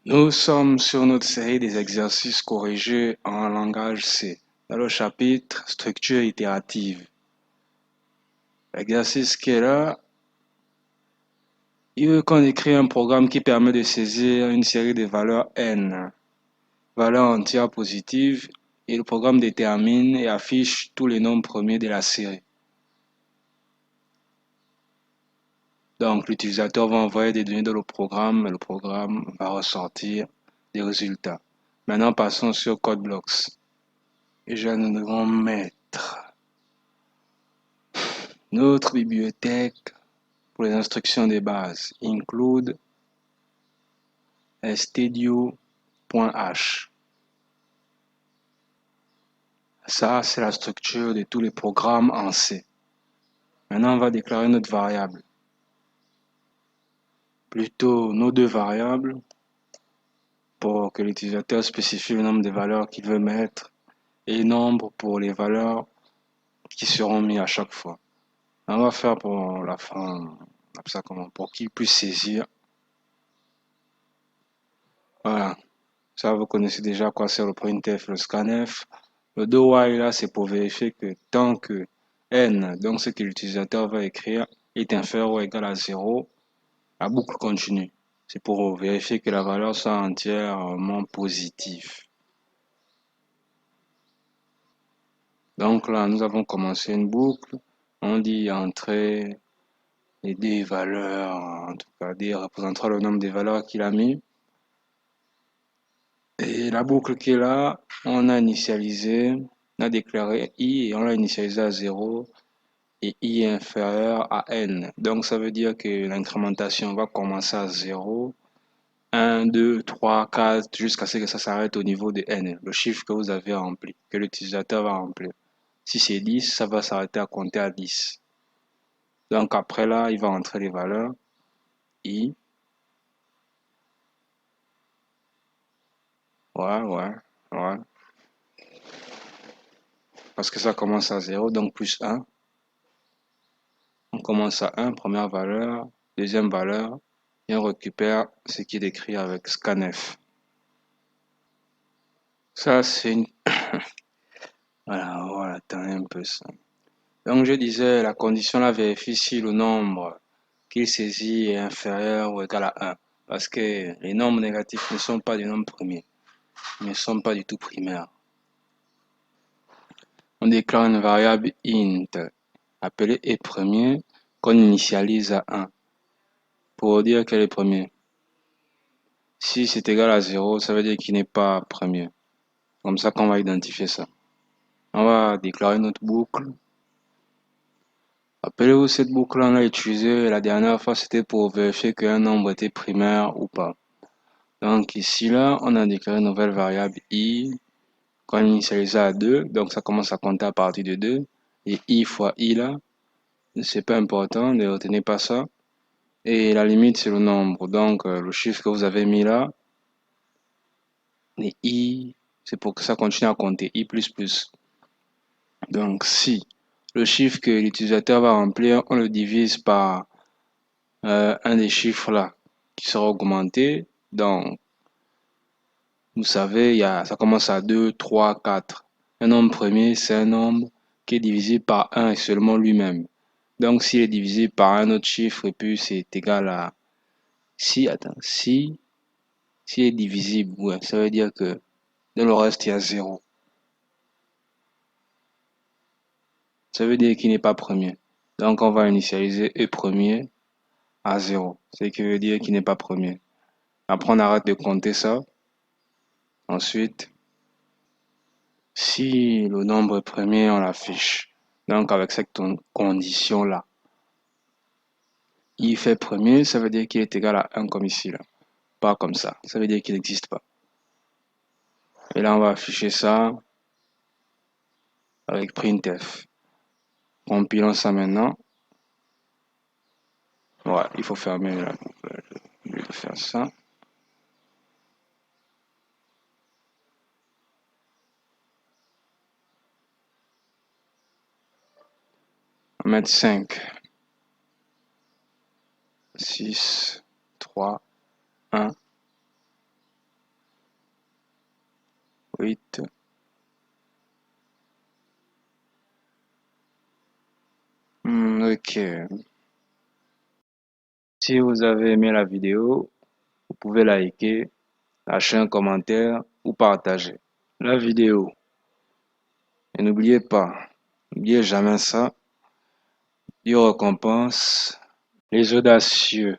Nous sommes sur notre série des exercices corrigés en langage C, dans le chapitre structure itérative. L'exercice qui est là, il veut qu'on écrit un programme qui permet de saisir une série de valeurs n, valeurs entières positives, et le programme détermine et affiche tous les nombres premiers de la série. Donc l'utilisateur va envoyer des données dans le programme et le programme va ressortir des résultats. Maintenant passons sur CodeBlocks. Et je nous devons mettre notre bibliothèque pour les instructions de base include stdio.h. Ça, c'est la structure de tous les programmes en C. Maintenant, on va déclarer notre variable. Plutôt nos deux variables pour que l'utilisateur spécifie le nombre de valeurs qu'il veut mettre et nombre pour les valeurs qui seront mises à chaque fois. On va faire pour la fin, ça comment, pour qu'il puisse saisir. Voilà. Ça, vous connaissez déjà quoi c'est le printf, le scanf. Le do while là, c'est pour vérifier que tant que n, donc ce que l'utilisateur va écrire, est inférieur ou égal à 0, la boucle continue. C'est pour vérifier que la valeur soit entièrement positive. Donc là, nous avons commencé une boucle. On dit entrer les deux valeurs, en tout cas, D représentera le nombre de valeurs qu'il a mis. Et la boucle qui est là, on a initialisé, on a déclaré i et on l'a initialisé à 0 et i est inférieur à n. Donc ça veut dire que l'incrémentation va commencer à 0, 1, 2, 3, 4, jusqu'à ce que ça s'arrête au niveau de n, le chiffre que vous avez rempli, que l'utilisateur va remplir. Si c'est 10, ça va s'arrêter à compter à 10. Donc après là, il va entrer les valeurs i. Ouais. Parce que ça commence à 0, donc plus 1. On commence à 1, première valeur, deuxième valeur, et on récupère ce qui est décrit avec scanf. Ça, c'est une... Voilà, attendez un peu ça. Donc, je disais, la condition là vérifie si le nombre qu'il saisit est inférieur ou égal à 1. Parce que les nombres négatifs ne sont pas des nombres premiers. Ils ne sont pas du tout primaires. On déclare une variable int appelée est premier qu'on initialise à 1 pour dire qu'elle est premier. Si c'est égal à 0, ça veut dire qu'il n'est pas premier. Comme ça qu'on va identifier ça. On va déclarer notre boucle. Rappelez-vous, cette boucle on l'a utilisée la dernière fois, c'était pour vérifier qu'un nombre était primaire ou pas. Donc ici, là, on a déclaré une nouvelle variable i qu'on initialise à 2. Donc ça commence à compter à partir de 2. Et i fois i là, c'est pas important, ne retenez pas ça. Et la limite, c'est le nombre. Donc le chiffre que vous avez mis là, et i, c'est pour que ça continue à compter, i++. Donc si le chiffre que l'utilisateur va remplir, on le divise par un des chiffres là qui sera augmenté. Donc, vous savez, ça commence à 2, 3, 4. Un nombre premier, c'est un nombre qui est divisé par 1 et seulement lui-même. Donc, s'il est divisé par un autre chiffre et puis c'est égal à... Si est divisible, ouais, ça veut dire que dans le reste, il y a 0. Ça veut dire qu'il n'est pas premier. Donc, on va initialiser E premier à 0. Ce qui veut dire qu'il n'est pas premier. Après, on arrête de compter ça. Ensuite, si le nombre est premier, on l'affiche. Donc, avec cette condition-là, i fait premier, ça veut dire qu'il est égal à 1 comme ici, là. Pas comme ça. Ça veut dire qu'il n'existe pas. Et là, on va afficher ça avec printf. Compilons ça maintenant. Ouais, il faut fermer là. Je vais faire ça. On va mettre 5, 6, 3, 1. favorite. Ok. Si vous avez aimé la vidéo, vous pouvez liker, lâcher un commentaire ou partager la vidéo. Et n'oubliez jamais ça, Dieu récompense les audacieux.